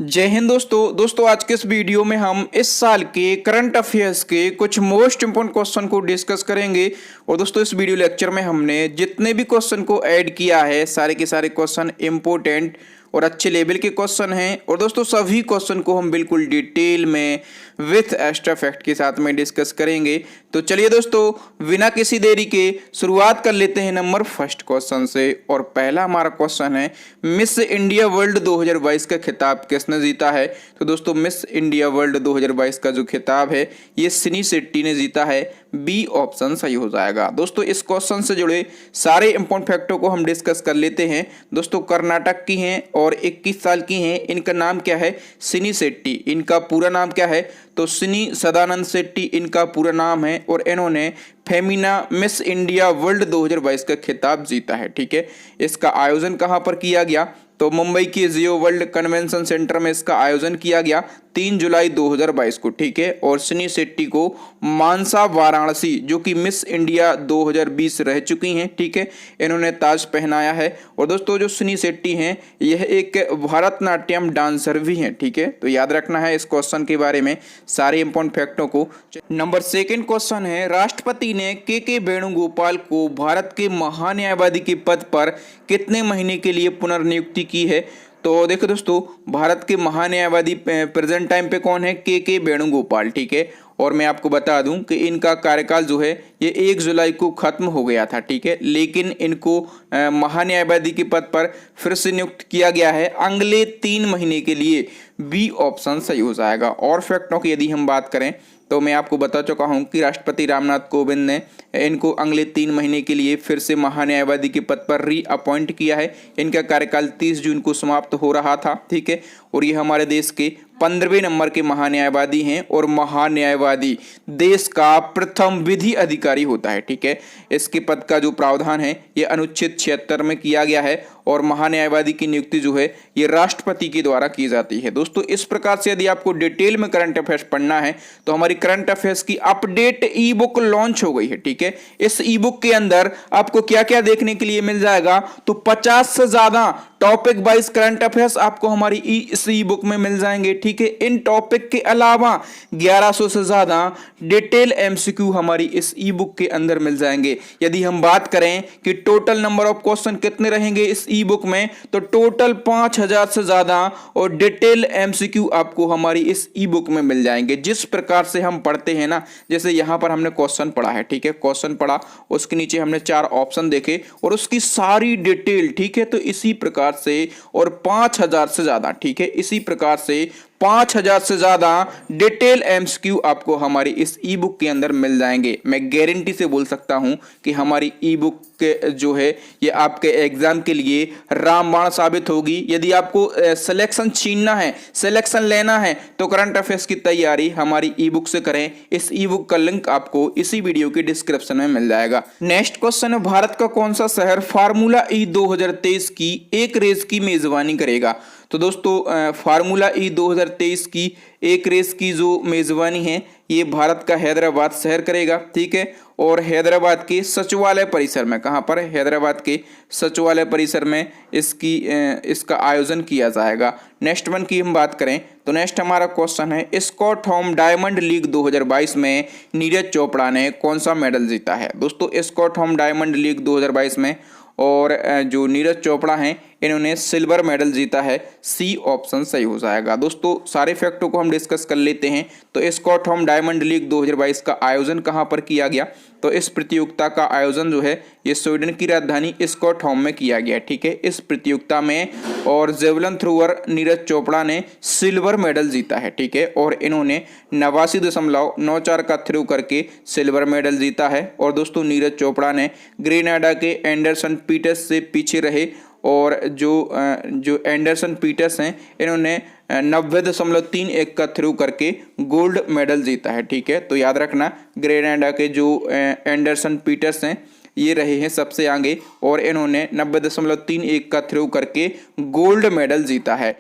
जय हिंद दोस्तों आज के इस वीडियो में हम इस साल के करंट अफेयर्स के कुछ मोस्ट इंपोर्टेंट क्वेश्चन को डिस्कस करेंगे। और दोस्तों इस वीडियो लेक्चर में हमने जितने भी क्वेश्चन को ऐड किया है सारे के सारे क्वेश्चन इंपॉर्टेंट और अच्छे लेवल के क्वेश्चन हैं। और दोस्तों सभी क्वेश्चन को हम बिल्कुल डिटेल में विथ एक्स्ट्रा फैक्ट के साथ में डिस्कस करेंगे। तो चलिए दोस्तों बिना किसी देरी के शुरुआत कर लेते हैं नंबर फर्स्ट क्वेश्चन से। और पहला हमारा क्वेश्चन है, मिस इंडिया वर्ल्ड 2022 का खिताब किसने जीता है? तो दोस्तों मिस इंडिया वर्ल्ड 2022 का जो खिताब है ये सिनी शेट्टी ने जीता है। बी ऑप्शन सही हो जाएगा। दोस्तों इस क्वेश्चन से जुड़े सारे इंपॉर्टेंट फैक्टों को हम डिस्कस कर लेते हैं। दोस्तों कर्नाटक की हैं और 21 साल की हैं। इनका नाम क्या है? सिनी शेट्टी। इनका पूरा नाम क्या है? तो सिनी सदानंद शेट्टी इनका पूरा नाम है। और इन्होंने फेमिना मिस इंडिया वर्ल्ड 2022 का खिताब जीता है। ठीक है, इसका आयोजन कहां पर किया गया? तो मुंबई के जियो वर्ल्ड कन्वेंशन सेंटर में इसका आयोजन किया गया 3 जुलाई 2022 को। ठीक है, और सिनी शेट्टी को मानसा वाराणसी जो कि मिस इंडिया 2020 रह चुकी हैं, ठीक है, इन्होंने ताज पहनाया है। और दोस्तों जो सिनी शेट्टी हैं यह एक भरतनाट्यम डांसर भी हैं। ठीक है, तो याद रखना है इस क्वेश्चन के बारे में सारे इंपॉर्टेंट फैक्टों को। नंबर सेकंड क्वेश्चन है, राष्ट्रपति ने के वेणुगोपाल को भारत के महान्यायवादी के पद पर कितने महीने के लिए पुनर्नियुक्ति की है? तो देखो दोस्तों भारत के महान्यायवादी प्रेजेंट टाइम पे कौन है? के वेणुगोपाल। ठीक है, और मैं आपको बता दूं कि इनका कार्यकाल जो है ये 1 जुलाई को खत्म हो गया था। ठीक है, लेकिन इनको महान्यायवादी के पद पर फिर से नियुक्त किया गया है अगले 3 महीने के लिए। बी ऑप्शन सही हो जाएगा। और फैक्टों की यदि हम बात करें तो मैं आपको बता चुका हूं कि राष्ट्रपति रामनाथ कोविंद ने इनको अगले 3 महीने के लिए फिर से महान्यायवादी के पद पर री अपॉइंट किया है। इनका कार्यकाल 30 जून को समाप्त हो रहा था। ठीक है, और ये हमारे देश के 15वें नंबर के महान्यायवादी हैं। और महान्यायवादी देश का प्रथम विधि अधिकारी होता है। ठीक है, इसके पद का जो प्रावधान है ये अनुच्छेद 76 में किया गया है। और महान्यायवादी की नियुक्ति जो है ये राष्ट्रपति के द्वारा की जाती है। दोस्तों इस प्रकार से यदि आपको डिटेल में करंट अफेयर्स पढ़ना है तो हमारी करंट अफेयर्स की अपडेट ई बुक लॉन्च हो गई है। ठीक है, इस ई बुक के अंदर आपको क्या क्या देखने के लिए मिल जाएगा? तो 50 से ज्यादा टॉपिक वाइज करंट अफेयर्स आपको हमारी इस ई बुक में मिल जाएंगे। ठीक है, इन टॉपिक के अलावा 1100 से ज्यादा डिटेल एमसीक्यू हमारी इस ई बुक के अंदर मिल जाएंगे। यदि हम बात करें कि टोटल नंबर ऑफ क्वेश्चन कितने रहेंगे इस ई बुक में, तो टोटल 5000 से ज्यादा और डिटेल एमसीक्यू आपको हमारी इस ई बुक में मिल जाएंगे। जिस प्रकार से हम पढ़ते हैं ना, जैसे यहां पर हमने क्वेश्चन पढ़ा है, ठीक है, क्वेश्चन पढ़ा, उसके नीचे हमने 4 ऑप्शन देखे और उसकी सारी डिटेल, ठीक है, तो इसी प्रकार से और 5000 से ज्यादा, ठीक है, इसी प्रकार से 5000 से ज्यादा डिटेल एमसीक्यू आपको हमारी इस ई बुक के अंदर मिल जाएंगे। मैं गारंटी से बोल सकता हूं कि हमारी ई बुक के जो है ये आपके एग्जाम के लिए रामबाण साबित होगी। यदि आपको सिलेक्शन छीनना है, सिलेक्शन लेना है, तो करंट अफेयर्स की तैयारी हमारी ई बुक से करें। इस ई बुक का लिंक आपको इसी वीडियो के डिस्क्रिप्शन में मिल जाएगा। नेक्स्ट क्वेश्चन है, भारत का कौन सा शहर फार्मूला ई 2023 की एक रेस की मेजबानी करेगा? तो दोस्तों फार्मूला ई 2023 की एक रेस की जो मेजबानी है ये भारत का हैदराबाद शहर करेगा। ठीक है, और हैदराबाद के सचिवालय परिसर में, कहां पर? हैदराबाद के सचिवालय परिसर में इसका आयोजन किया जाएगा। नेक्स्ट वन की हम बात करें तो नेक्स्ट हमारा क्वेश्चन है, स्कॉटहोम डायमंड लीग 2022 में नीरज चोपड़ा ने कौन सा मेडल जीता है? दोस्तों स्कॉटहोम डायमंड लीग 2022 में और जो नीरज चोपड़ा हैं इन्होंने सिल्वर मेडल जीता है। सी ऑप्शन सही हो जाएगा। दोस्तों सारे फैक्टों को हम डिस्कस कर लेते हैं। तो स्कॉटहोम डायमंड लीग 2022 का आयोजन कहां पर किया गया? तो इस प्रतियोगिता का आयोजन जो है ये स्वीडन की राजधानी स्कॉटहोम में किया गया। ठीक है, इस प्रतियोगिता में और जेवलिन थ्रोअर नीरज चोपड़ा ने सिल्वर मेडल जीता है। ठीक है, और इन्होंने 89.94 का थ्रो करके सिल्वर मेडल जीता है। और दोस्तों नीरज चोपड़ा ने ग्रेनाडा के एंडरसन पीटर्स से पीछे रहे और जो एंडरसन पीटर्स हैं इन्होंने 90.31 का थ्रो करके गोल्ड मेडल जीता है। ठीक है, तो याद रखना ग्रेनाडा के जो एंडरसन पीटर्स हैं ये रहे हैं सबसे आगे और इन्होंने 90.31 का थ्रो करके गोल्ड मेडल जीता है।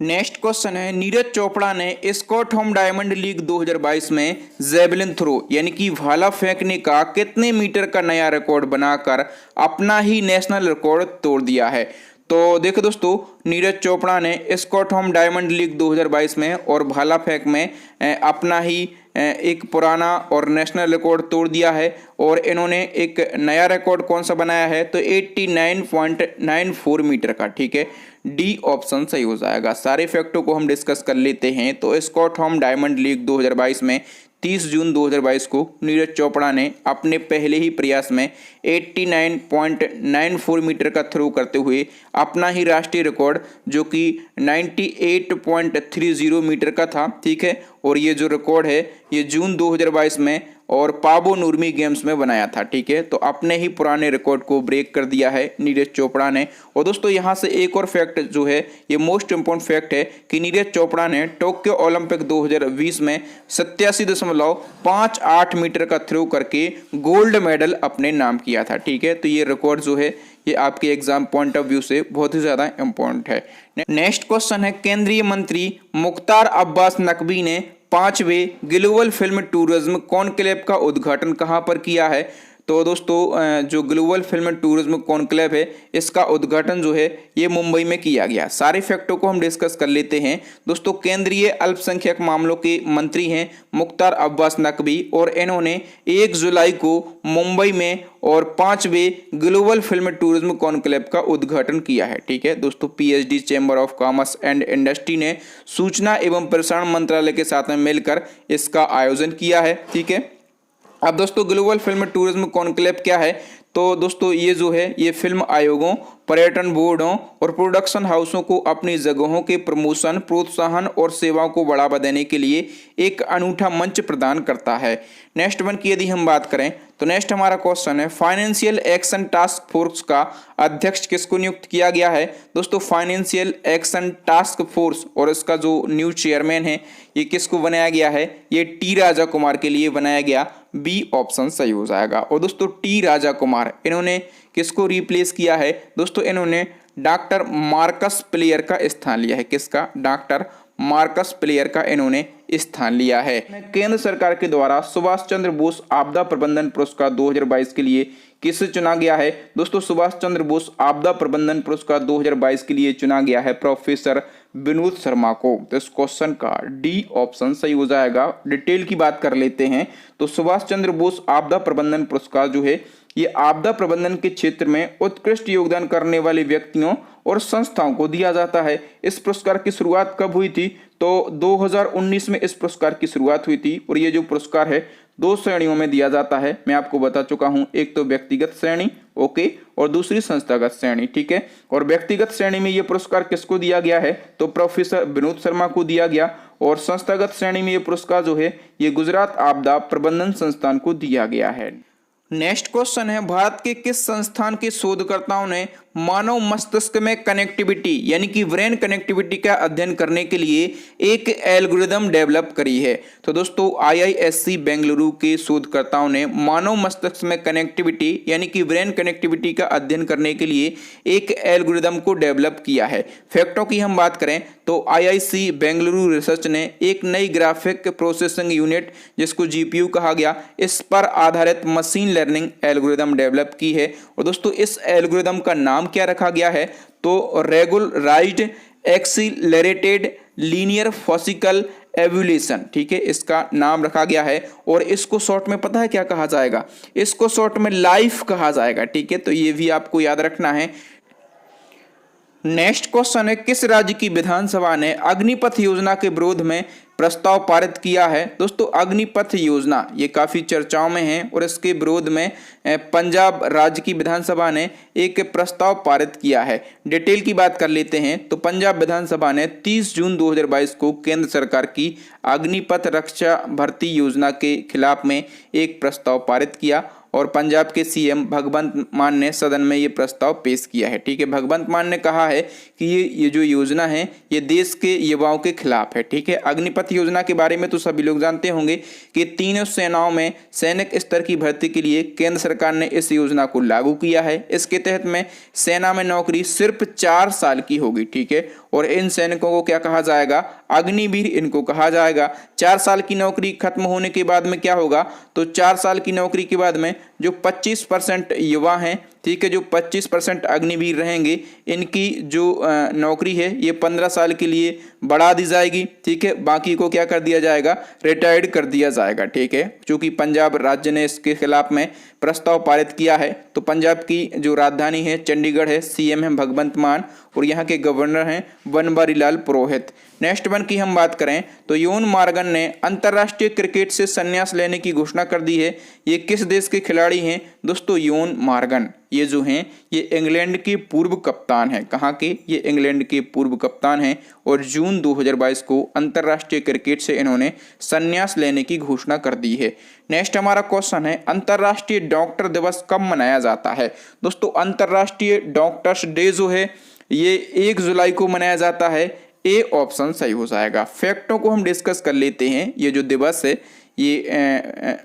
नेक्स्ट क्वेश्चन है, नीरज चोपड़ा ने स्कॉटहोम डायमंड लीग 2022 में जेवलिन थ्रो यानी कि भाला फेंकने का कितने मीटर का नया रिकॉर्ड बनाकर अपना ही नेशनल रिकॉर्ड तोड़ दिया है? तो देखो दोस्तों, नीरज चोपड़ा ने स्टॉकहोम डायमंड लीग 2022 में और भाला फेंक में अपना ही एक पुराना और नेशनल रिकॉर्ड तोड़ दिया है। और इन्होंने एक नया रिकॉर्ड कौन सा बनाया है, तो 89.94 मीटर का। ठीक है, डी ऑप्शन सही हो जाएगा। सारे फैक्टों को हम डिस्कस कर लेते हैं। तो स्टॉकहोम डायमंड लीग 2022 में 30 जून 2022 को नीरज चोपड़ा ने अपने पहले ही प्रयास में 89.94 मीटर का थ्रो करते हुए अपना ही राष्ट्रीय रिकॉर्ड जो कि 98.30 मीटर का था। ठीक है, और ये जो रिकॉर्ड है ये जून 2022 में और पाबो नुर्मी गेम्स में बनाया था। ठीक है, तो अपने ही पुराने रिकॉर्ड को ब्रेक कर दिया है नीरज चोपड़ा ने। और दोस्तों यहाँ से एक और फैक्ट जो है, ये मोस्ट इंपॉर्टेंट फैक्ट है कि नीरज चोपड़ा ने टोक्यो ओलंपिक 2020 में 87.58 मीटर का थ्रो करके गोल्ड मेडल अपने नाम किया था। ठीक है, तो ये रिकॉर्ड जो है ये आपके एग्जाम पॉइंट ऑफ व्यू से बहुत ही ज्यादा इंपॉर्टेंट है। नेक्स्ट क्वेश्चन है, केंद्रीय मंत्री मुख्तार अब्बास नकवी ने 5वें ग्लोबल फिल्म टूरिज्म कॉन्क्लेव का उद्घाटन कहां पर किया है। तो दोस्तों जो ग्लोबल फिल्म टूरिज्म कॉन्क्लेव है इसका उद्घाटन जो है ये मुंबई में किया गया। सारे फैक्टों को हम डिस्कस कर लेते हैं। दोस्तों केंद्रीय अल्पसंख्यक मामलों के मंत्री हैं मुख्तार अब्बास नकवी और इन्होंने 1 जुलाई को मुंबई में और 5वें ग्लोबल फिल्म टूरिज्म कॉन्क्लेव का उद्घाटन किया है। ठीक है दोस्तों, PhD chamber of commerce and industry ने सूचना एवं प्रसारण मंत्रालय के साथ में मिलकर इसका आयोजन किया है। ठीक है, अब दोस्तों ग्लोबल फिल्म टूरिज्म कॉन्क्लेव क्या है, तो दोस्तों ये जो है ये फिल्म आयोगों, पर्यटन बोर्डों और प्रोडक्शन हाउसों को अपनी जगहों के प्रमोशन, प्रोत्साहन और सेवाओं को बढ़ावा देने के लिए एक अनूठा मंच प्रदान करता है। नेक्स्ट वन की यदि हम बात करें तो नेक्स्ट हमारा क्वेश्चन है, फाइनेंशियल एक्शन टास्क फोर्स का अध्यक्ष किसको नियुक्त किया गया है। दोस्तों फाइनेंशियल एक्शन टास्क फोर्स और इसका जो न्यू चेयरमैन है ये किसको बनाया गया है, ये टी राजा कुमार के लिए बनाया गया। बी ऑप्शन सही हो जाएगा। और दोस्तों टी राजा कुमार इन्होंने किसको रिप्लेस किया है, दोस्तों इन्होंने डॉक्टर मार्कस प्लेयर का स्थान लिया है। किसका, डॉक्टर मार्कस प्लेयर का इन्होंने स्थान लिया है। केंद्र सरकार के द्वारा सुभाष चंद्र बोस आपदा प्रबंधन पुरस्कार 2022 के लिए किसे चुना गया है। दोस्तों सुभाष चंद्र बोस आपदा प्रबंधन पुरस्कार 2022 के लिए चुना गया है प्रोफेसर विनोद शर्मा को। तो इस क्वेश्चन का डी ऑप्शन सही हो जाएगा। डिटेल की बात कर लेते हैं तो सुभाष चंद्र बोस आपदा प्रबंधन पुरस्कार जो है ये आपदा प्रबंधन के क्षेत्र में उत्कृष्ट योगदान करने वाले व्यक्तियों और संस्थाओं को दिया जाता है। इस पुरस्कार की शुरुआत कब हुई थी, तो 2019 में इस पुरस्कार की शुरुआत हुई थी। और ये जो पुरस्कार है 2 श्रेणियों में दिया जाता है, मैं आपको बता चुका हूं। एक तो व्यक्तिगत श्रेणी, ओके, और दूसरी संस्थागत श्रेणी। ठीक है, और व्यक्तिगत श्रेणी में ये पुरस्कार किसको दिया गया है, तो प्रोफेसर विनोद शर्मा को दिया गया। और संस्थागत श्रेणी में ये पुरस्कार जो है ये गुजरात आपदा प्रबंधन संस्थान को दिया गया है। नेक्स्ट क्वेश्चन है, भारत के किस संस्थान के शोधकर्ताओं ने मानव मस्तिष्क में कनेक्टिविटी यानी कि ब्रेन कनेक्टिविटी का अध्ययन करने के लिए एक एल्गोरिदम डेवलप करी है। तो दोस्तों आईआईएससी बेंगलुरु के शोधकर्ताओं ने मानव मस्तिष्क में कनेक्टिविटी यानी कि ब्रेन कनेक्टिविटी का अध्ययन करने के लिए एक एल्गोरिदम को डेवलप किया है। फैक्टों की हम बात करें तो आईआईसी बेंगलुरु रिसर्च ने एक नई ग्राफिक प्रोसेसिंग यूनिट जिसको जीपीयू कहा गया, इस पर आधारित मशीन लर्निंग एल्गोरिदम डेवलप की है। और दोस्तों इस एल्गोरिदम का नाम क्या रखा गया है, तो रेगुलराइज्ड एक्सीलरेटेड लीनियर फॉसिकल एवोल्यूशन। ठीक है, इसका नाम रखा गया है। और इसको शॉर्ट में पता है क्या कहा जाएगा, इसको शॉर्ट में लाइफ कहा जाएगा। ठीक है, तो ये भी आपको याद रखना है। नेक्स्ट क्वेश्चन है, किस राज्य की विधानसभा ने अग्निपथ योजना के विरोध में प्रस्ताव पारित किया है। दोस्तों अग्निपथ योजना ये काफी चर्चाओं में है और इसके विरोध में पंजाब राज्य की विधानसभा ने एक प्रस्ताव पारित किया है। डिटेल की बात कर लेते हैं तो पंजाब विधानसभा ने 30 जून 2022 को केंद्र सरकार की अग्निपथ रक्षा भर्ती योजना के खिलाफ में एक प्रस्ताव पारित किया और पंजाब के सीएम भगवंत मान ने सदन में ये प्रस्ताव पेश किया है। ठीक है, भगवंत मान ने कहा है कि ये जो योजना है ये देश के युवाओं के खिलाफ है। ठीक है, अग्निपथ योजना के बारे में तो सभी लोग जानते होंगे कि तीनों सेनाओं में सैनिक स्तर की भर्ती के लिए केंद्र सरकार ने इस योजना को लागू किया है। इसके तहत में सेना में नौकरी सिर्फ 4 साल की होगी। ठीक है, और इन सैनिकों को क्या कहा जाएगा, अग्निवीर इनको कहा जाएगा। 4 साल की नौकरी खत्म होने के बाद में क्या होगा, तो 4 साल की नौकरी के बाद में जो 25% युवा हैं ठीक है। जो 25% अग्निवीर रहेंगे इनकी जो नौकरी है ये 15 साल के लिए बढ़ा दी जाएगी, ठीक है। बाकी को क्या कर दिया जाएगा, रिटायर्ड कर दिया जाएगा, ठीक है। क्योंकि पंजाब राज्य ने इसके खिलाफ में प्रस्ताव पारित किया है। तो पंजाब की जो राजधानी है चंडीगढ़ है, सीएम है भगवंत मान और यहाँ के गवर्नर हैं बनवारी लाल पुरोहित। नेक्स्ट वन की हम बात करें तो यून मॉर्गन ने अंतर्राष्ट्रीय क्रिकेट से संन्यास लेने की घोषणा कर दी है। ये किस देश के खिलाड़ी हैं दोस्तों, यून मॉर्गन। ये जो हैं ये इंग्लैंड के पूर्व कप्तान हैं। कहाँ के, ये इंग्लैंड के पूर्व कप्तान हैं और जून 2022 को अंतर्राष्ट्रीय क्रिकेट से इन्होंने संन्यास लेने की घोषणा कर दी है। नेक्स्ट हमारा क्वेश्चन है अंतर्राष्ट्रीय डॉक्टर दिवस कब मनाया जाता है। दोस्तों अंतर्राष्ट्रीय डॉक्टर्स डे जो है ये 1 जुलाई को मनाया जाता है। ए ऑप्शन सही हो जाएगा। फैक्टों को हम डिस्कस कर लेते हैं। ये जो दिवस है ये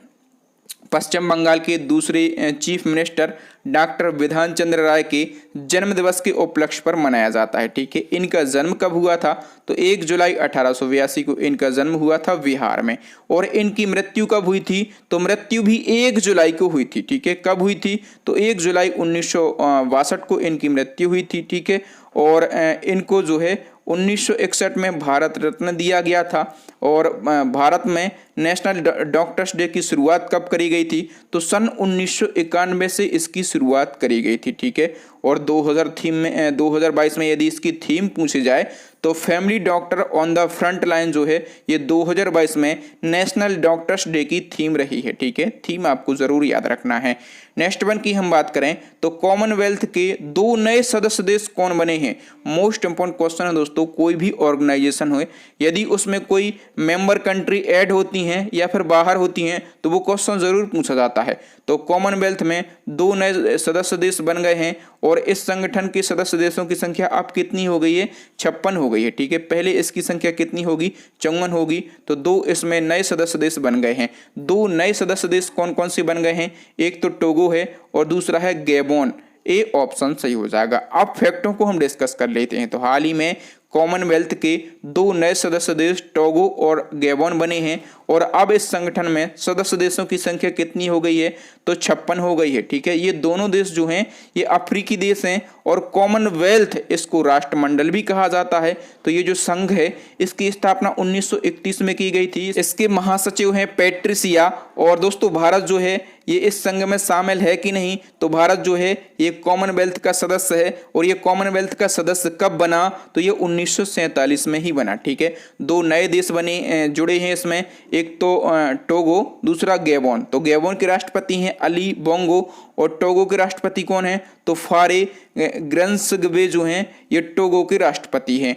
पश्चिम बंगाल के दूसरे chief minister doctor Bidhan Chandra राय के जन्म दिवस के उपलक्ष्य पर मनाया जाता है, ठीक है। इनका जन्म कब हुआ था तो 1 जुलाई 1882 को इनका जन्म हुआ था बिहार में। और इनकी मृत्यु कब हुई थी तो मृत्यु भी 1 जुलाई को हुई थी, ठीक है। कब हुई थी तो 1 जुलाई 1962 को इनकी मृत्यु हुई थी, ठीक है। और इनको जो है 1961 में भारत रत्न दिया गया था। और भारत में नेशनल डॉक्टर्स डे की शुरुआत कब करी गई थी तो सन 1991 से इसकी शुरुआत करी गई थी, ठीक है। और 2022 में यदि इसकी थीम पूछी जाए तो family doctor on the front line जो है ये 2022 में नेशनल डॉक्टर्स डे की थीम रही है, ठीक है। थीम आपको जरूर याद रखना है। नेक्स्ट वन की हम बात करें तो कॉमनवेल्थ के 2 नए सदस्य देश कौन बने हैं। मोस्ट इंपोर्टेंट क्वेश्चन है दोस्तों। कोई भी ऑर्गेनाइजेशन हो यदि उसमें कोई मेंबर कंट्री ऐड होती हैं या फिर बाहर होती हैं तो वो क्वेश्चन जरूर पूछा जाता है। तो कॉमनवेल्थ में 2 नए सदस्य देश बन गए हैं और इस संगठन के सदस्य देशों की संख्या अब कितनी हो गई है 56 हो गई है, ठीक है। पहले इसकी संख्या कितनी होगी 54 होगी। तो 2 इसमें नए सदस्य देश बन गए हैं। 2 नए सदस्य देश कौन कौन से बन गए हैं, एक तो टोगो है और दूसरा है गैबोन। ए ऑप्शन सही हो जाएगा। अब फैक्टों को हम डिस्कस कर लेते हैं। तो हाल ही में कॉमनवेल्थ के 2 नए सदस्य देश टोगो और गैबोन बने हैं और अब इस संगठन में सदस्य देशों की संख्या कितनी हो गई है तो 56 हो गई है, ठीक है। ये दोनों देश जो हैं ये अफ्रीकी देश हैं और कॉमनवेल्थ इसको राष्ट्रमंडल भी कहा जाता है। तो ये जो संघ है इसकी स्थापना 1931 में की गई थी। इसके महासचिव हैं पैट्रिसिया। और दोस्तों भारत जो है ये इस संघ में शामिल है कि नहीं तो भारत जो है ये कॉमनवेल्थ का सदस्य है। और ये कॉमनवेल्थ का सदस्य कब बना तो ये 1947 में ही बना, ठीक है। 2 नए देश बने जुड़े हैं इसमें, एक तो टोगो दूसरा गैबोन। तो गैबोन के राष्ट्रपति हैं अली बोंगो और टोगो के राष्ट्रपति कौन हैं तो फारे ग्रंसगबे जो हैं ये टोगो के राष्ट्रपति हैं।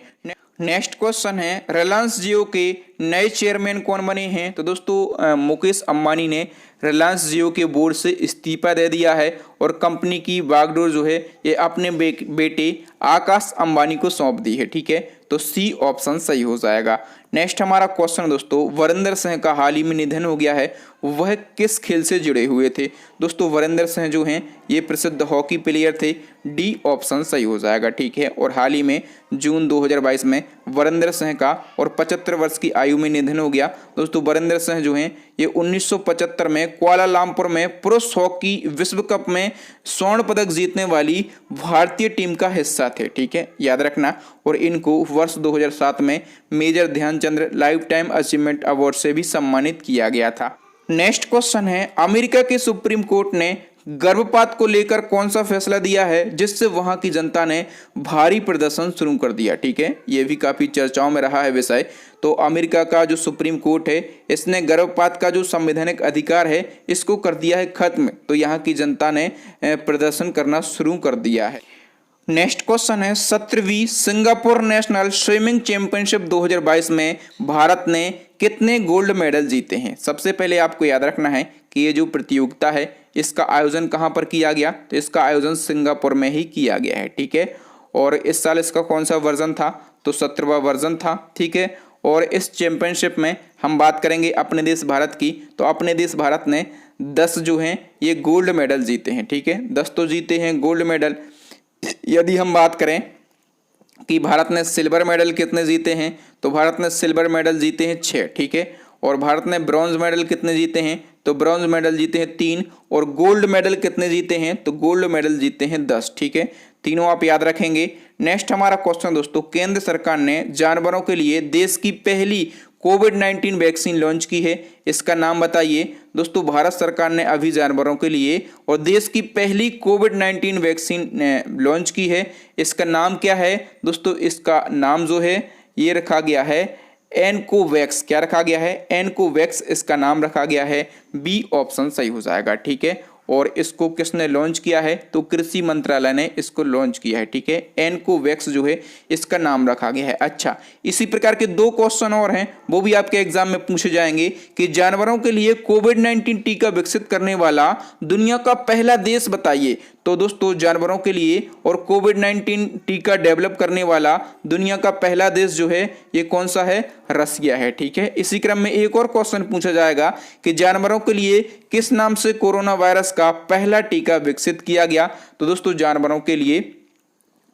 नेक्स्ट क्वेश्चन है रिलायंस जियो के नए चेयरमैन कौन बने हैं। तो दोस्तों मुकेश अंबानी ने रिलायंस जियो के बोर्ड से इस्तीफा दे दिया है और कंपनी की बागडोर जो है ये अपने बेटे आकाश अंबानी को सौंप दी है, ठीक है। तो सी ऑप्शन सही हो जाएगा। नेक्स्ट हमारा क्वेश्चन दोस्तों वीरेंद्र सिंह का हाल ही में निधन हो गया है, वह किस खेल से जुड़े हुए थे। दोस्तों वीरेंद्र सिंह जो हैं ये प्रसिद्ध हॉकी प्लेयर थे। डी ऑप्शन सही हो जाएगा, ठीक है। और हाल ही में जून 2022 में वीरेंद्र सिंह का और 75 वर्ष की आयु में निधन हो गया। दोस्तों वीरेंद्र सिंह जो हैं ये 1975 में कुआलालंपुर में पुरुष हॉकी विश्व कप में स्वर्ण पदक जीतने वाली भारतीय टीम का हिस्सा थे, ठीक है, याद रखना। और इनको वर्ष 2007 में major Dhyanchand life time achievement award से भी सम्मानित किया गया था। नेक्स्ट क्वेश्चन है अमेरिका के सुप्रीम कोर्ट ने गर्भपात को लेकर कौन सा फैसला दिया है जिससे वहां की जनता ने भारी प्रदर्शन शुरू कर दिया, ठीक है। यह भी काफी चर्चाओं में रहा है विषय। तो अमेरिका का जो सुप्रीम कोर्ट है इसने गर्भपात का जो संवैधानिक अधिकार है इसको कर दिया है खत्म। तो यहाँ की जनता ने प्रदर्शन करना शुरू कर दिया है। नेक्स्ट क्वेश्चन है 17वीं सिंगापुर नेशनल स्विमिंग चैंपियनशिप 2022 में भारत ने कितने गोल्ड मेडल जीते हैं। सबसे पहले आपको याद रखना है कि ये जो प्रतियोगिता है इसका आयोजन कहाँ पर किया गया तो इसका आयोजन सिंगापुर में ही किया गया है, ठीक है। और इस साल इसका कौन सा वर्जन था तो 17वां वर्जन था, ठीक है। और इस चैंपियनशिप में हम बात करेंगे अपने देश भारत की। तो अपने देश भारत ने 10 जो हैं ये गोल्ड मेडल जीते हैं, ठीक है। 10 तो जीते हैं गोल्ड मेडल। यदि हम बात करें कि भारत ने सिल्वर मेडल कितने जीते हैं तो भारत ने सिल्वर मेडल जीते हैं 6, ठीक है। और भारत ने ब्रॉन्ज मेडल कितने जीते हैं, तो ब्रॉन्ज मेडल जीते हैं 3, और गोल्ड मेडल कितने जीते हैं, तो गोल्ड मेडल जीते हैं 10। ठीक है, तीनों आप याद रखेंगे। नेक्स्ट हमारा क्वेश्चन दोस्तों, केंद्र सरकार ने जानवरों के लिए देश की पहली कोविड-19 वैक्सीन लॉन्च की है, इसका नाम बताइए। दोस्तों भारत सरकार ने अभी जानवरों के लिए और देश की पहली कोविड-19 वैक्सीन लॉन्च की है, इसका नाम क्या है दोस्तों, इसका नाम जो है ये रखा गया है एनकोवैक्स। क्या रखा गया है, एनकोवैक्स इसका नाम रखा गया है। बी ऑप्शन सही हो जाएगा। ठीक है, और इसको किसने लॉन्च किया है, तो कृषि मंत्रालय ने इसको लॉन्च किया है। ठीक है, एनकोवैक्स जो है इसका नाम रखा गया है। अच्छा, इसी प्रकार के 2 क्वेश्चन और हैं, वो भी आपके एग्जाम में पूछे जाएंगे कि जानवरों के लिए कोविड-19 टीका विकसित करने वाला दुनिया का पहला देश बताइए। तो दोस्तों जानवरों के लिए और कोविड-19 टीका डेवलप करने वाला दुनिया का पहला देश जो है ये कौन सा है, रसिया है। ठीक है, इसी क्रम में एक और क्वेश्चन पूछा जाएगा कि जानवरों के लिए किस नाम से कोरोना वायरस का पहला टीका विकसित किया गया। तो दोस्तों जानवरों के लिए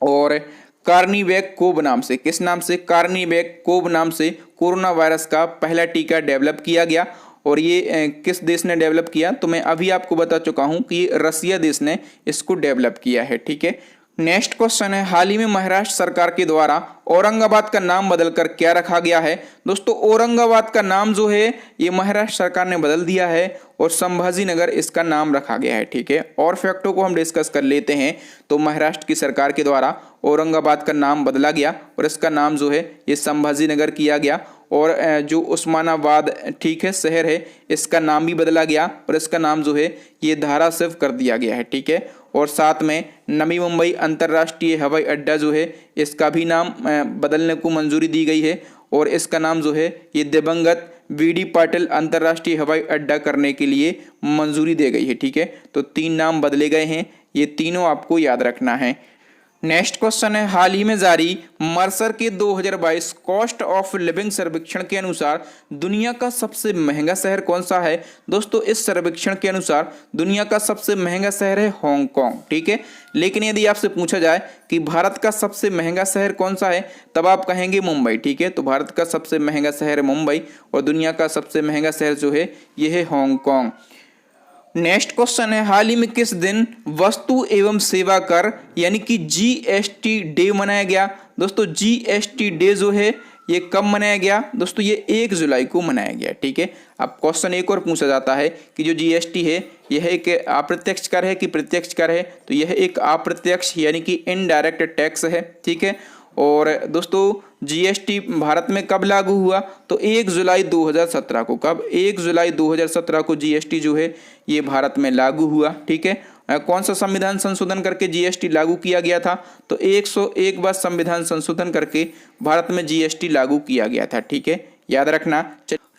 और कार्निवैक कोव नाम से, किस नाम से, कार्निवैक कोव नाम से कोरोना वायरस का पहला टीका डेवलप किया गया। और ये किस देश ने डेवलप किया, तो मैं अभी आपको बता चुका हूं कि रसिया देश ने इसको डेवलप किया है। ठीक है, नेक्स्ट क्वेश्चन है, हाल ही में महाराष्ट्र सरकार के द्वारा औरंगाबाद का नाम बदलकर क्या रखा गया है। दोस्तों औरंगाबाद का नाम जो है ये महाराष्ट्र सरकार ने बदल दिया है और संभाजी नगर इसका नाम रखा गया है। ठीक है, और फैक्टों को हम डिस्कस कर लेते हैं। तो महाराष्ट्र की सरकार के द्वारा औरंगाबाद का नाम बदला गया और इसका नाम जो है ये संभाजी नगर किया गया। और जो उस्मानाबाद ठीक है शहर है इसका नाम भी बदला गया और इसका नाम जो है ये धाराशिव कर दिया गया है। ठीक है, और साथ में नवी मुंबई अंतर्राष्ट्रीय हवाई अड्डा जो है इसका भी नाम बदलने को मंजूरी दी गई है और इसका नाम जो है ये दिवंगत वी.डी. पाटिल अंतर्राष्ट्रीय हवाई अड्डा करने के लिए मंजूरी दी गई है। ठीक है, तो 3 नाम बदले गए हैं, ये तीनों आपको याद रखना है। नेक्स्ट क्वेश्चन है, हाल ही में जारी मर्सर के 2022 कॉस्ट ऑफ लिविंग सर्वेक्षण के अनुसार दुनिया का सबसे महंगा शहर कौन सा है। दोस्तों इस सर्वेक्षण के अनुसार दुनिया का सबसे महंगा शहर है हांगकांग। ठीक है, लेकिन यदि आपसे पूछा जाए कि भारत का सबसे महंगा शहर कौन सा है, तब आप कहेंगे मुंबई। ठीक है, तो भारत का सबसे महंगा शहर है मुंबई और दुनिया का सबसे महंगा शहर जो है यह है हांगकांग। नेक्स्ट क्वेश्चन है, हाल ही में किस दिन वस्तु एवं सेवा कर यानी कि जीएसटी डे मनाया गया। दोस्तों जीएसटी डे जो है ये कब मनाया गया, दोस्तों ये 1 जुलाई को मनाया गया। ठीक है, अब क्वेश्चन एक और पूछा जाता है कि जो जीएसटी है यह एक अप्रत्यक्ष कर है कि प्रत्यक्ष कर है, तो यह एक अप्रत्यक्ष यानी कि इनडायरेक्ट टैक्स है। ठीक है, और दोस्तों जीएसटी भारत में कब लागू हुआ, तो 1 जुलाई 2017 को। कब, 1 जुलाई 2017 को जीएसटी जो है ये भारत में लागू हुआ। ठीक है, कौन सा संविधान संशोधन करके जीएसटी लागू किया गया था, तो 101 बार संविधान संशोधन करके भारत में जीएसटी लागू किया गया था। ठीक है, याद रखना।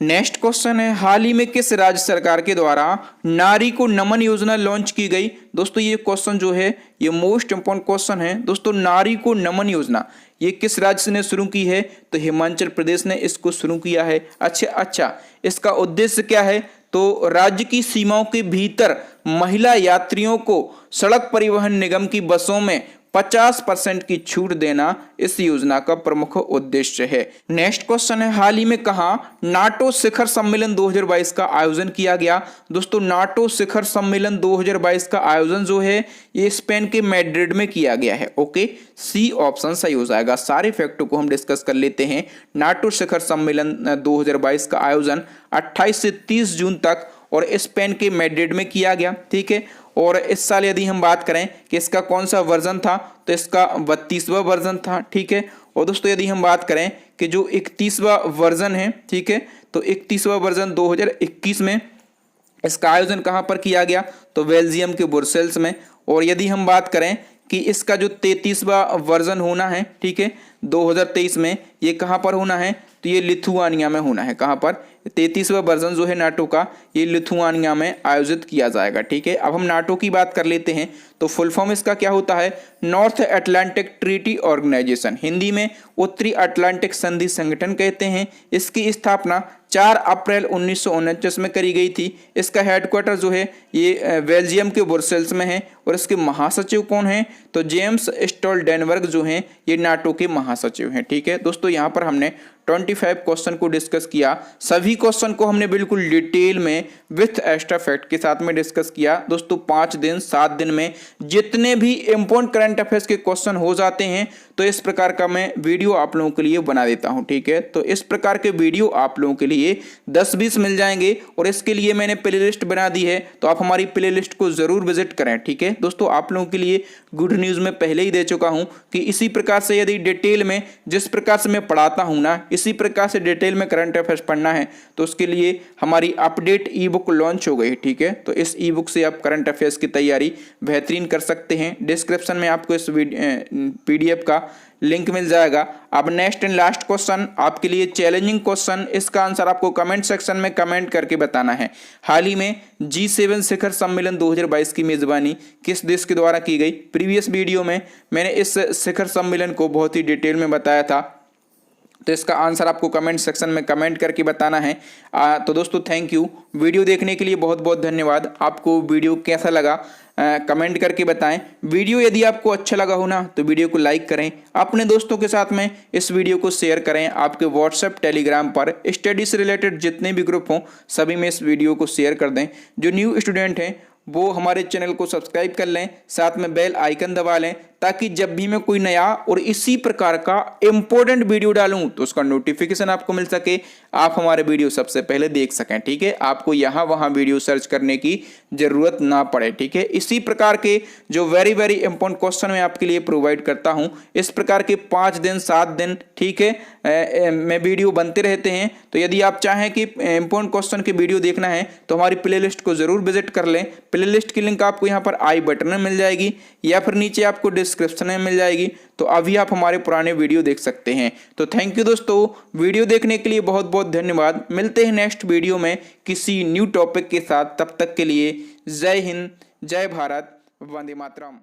नेक्स्ट क्वेश्चन है, हाल ही में किस राज्य सरकार के द्वारा नारी को नमन योजना लॉन्च की गई। दोस्तों ये क्वेश्चन जो है ये मोस्ट इंपॉर्टेंट क्वेश्चन है। दोस्तों नारी को नमन योजना ये किस राज्य ने शुरू की है, तो हिमाचल प्रदेश ने इसको शुरू किया है। अच्छा, इसका उद्देश्य क्या है, तो राज्य की सीमाओं के भीतर महिला यात्रियों को सड़क परिवहन निगम की बसों में 50% की छूट देना इस योजना का प्रमुख उद्देश्य है। नेक्स्ट क्वेश्चन है, हाल ही में कहां नाटो शिखर सम्मेलन 2022 का आयोजन किया गया। दोस्तों नाटो शिखर सम्मेलन 2022 का आयोजन जो है ये स्पेन के मैड्रिड में किया गया है। ओके, सी ऑप्शन सही हो जाएगा। सारे फैक्टों को हम डिस्कस कर लेते हैं। नाटो शिखर सम्मेलन 2022 का आयोजन 28 से 30 जून तक और स्पेन के मैड्रिड में किया गया। ठीक है, और इस साल यदि हम बात करें कि इसका कौन सा वर्जन था, तो इसका 32वां वर्जन था। ठीक है, और दोस्तों यदि हम बात करें कि जो 31वां वर्जन है, ठीक है, तो 31वां वर्जन 2021 में इसका आयोजन कहां पर किया गया, तो बेल्जियम के ब्रुसेल्स में। और यदि हम बात करें कि इसका जो 33वां वर्जन होना है, ठीक है, 2023 में, ये कहां पर होना है, तो ये लिथुआनिया में होना है। कहां पर, 33वां वर्जन जो है नाटो का ये लिथुआनिया में आयोजित किया जाएगा। ठीक है, अब हम नाटो की बात कर लेते हैं। तो फुल फॉर्म इसका क्या होता है, North Atlantic Treaty Organisation, Hindi में उत्तरी अटलांटिक संधि संगठन कहते हैं। इसकी स्थापना 4 अप्रैल 1949 में करी गई थी। इसका हेडक्वार्टर जो है ये बेल्जियम के ब्रुसेल्स में है और इसके महासचिव कौन हैं, तो जेम्स स्टोल्टेनबर्ग जो हैं ये नाटो के महासचिव हैं। ठीक है दोस्तों, यहाँ पर हमने 25 क्वेश्चन को डिस्कस किया। सभी क्वेश्चन को हमने बिल्कुल डिटेल में विथ एक्स्ट्रा फैक्ट के साथ में डिस्कस किया। दोस्तों 5 दिन 7 दिन में जितने भी इंपॉर्टेंट करंट अफेयर्स के क्वेश्चन हो जाते हैं तो इस प्रकार का मैं वीडियो आप लोगों के लिए बना देता हूं। ठीक है, तो इस प्रकार के वीडियो आप लोगों के लिए 10-20 मिल जाएंगे और इसके लिए मैंने प्लेलिस्ट बना दी है, तो आप हमारी प्लेलिस्ट को जरूर विजिट करें। ठीक है दोस्तों, आप लोगों के लिए गुड न्यूज मैं पहले ही दे चुका हूं कि इसी प्रकार से यदि डिटेल में जिस प्रकार से मैं पढ़ाता हूं ना, इसी प्रकार से डिटेल में करंट अफेयर्स पढ़ना है तो उसके लिए हमारी अपडेट ई बुक लॉन्च हो गई। ठीक है, तो इस ई बुक से आप करंट अफेयर्स की तैयारी बेहतरीन कर सकते हैं। डिस्क्रिप्शन में आपको इस PDF का लिंक मिल जाएगा। अब नेक्स्ट एंड लास्ट क्वेश्चन आपके लिए चैलेंजिंग क्वेश्चन, इसका आंसर आपको कमेंट सेक्शन में कमेंट करके बताना है। हाल ही में G7 शिखर सम्मेलन 2022 की मेजबानी किस देश के द्वारा की गई? प्रीवियस वीडियो में मैंने इस शिखर सम्मेलन को बहुत ही डिटेल में बताया था, तो इसका आंसर आपको कमेंट सेक्शन में कमेंट करके बताना है। तो दोस्तों थैंक यू, वीडियो देखने के लिए बहुत बहुत धन्यवाद। आपको वीडियो कैसा लगा कमेंट करके बताएं। वीडियो यदि आपको अच्छा लगा हो ना तो वीडियो को लाइक करें, अपने दोस्तों के साथ में इस वीडियो को शेयर करें। आपके व्हाट्सएप टेलीग्राम पर स्टडी से रिलेटेड जितने भी ग्रुप हों सभी में इस वीडियो को शेयर कर दें। जो न्यू स्टूडेंट हैं वो हमारे चैनल को सब्सक्राइब कर लें, साथ में बेल आइकन दबा लें ताकि जब भी मैं कोई नया और इसी प्रकार का इंपॉर्टेंट वीडियो डालूं तो उसका नोटिफिकेशन आपको मिल सके, आप हमारे वीडियो सबसे पहले देख सकें। ठीक है, आपको यहाँ वहाँ वीडियो सर्च करने की जरूरत ना पड़े। ठीक है, इसी प्रकार के जो वेरी वेरी इंपॉर्टेंट क्वेश्चन मैं आपके लिए प्रोवाइड करता हूँ, इस प्रकार के 5 दिन 7 दिन ठीक है में वीडियो बनते रहते हैं। तो यदि आप चाहें कि इंपॉर्टेंट क्वेश्चन के वीडियो देखना है तो हमारी प्लेलिस्ट को जरूर विजिट कर लें। प्लेलिस्ट की लिंक आपको यहाँ पर आई बटन में मिल जाएगी या फिर नीचे आपको डिस्क्रिप्शन में मिल जाएगी, तो अभी आप हमारे पुराने वीडियो देख सकते हैं। तो थैंक यू दोस्तों, वीडियो देखने के लिए बहुत बहुत धन्यवाद। मिलते हैं नेक्स्ट वीडियो में किसी न्यू टॉपिक के साथ, तब तक के लिए जय हिंद, जय भारत, वंदे मातरम।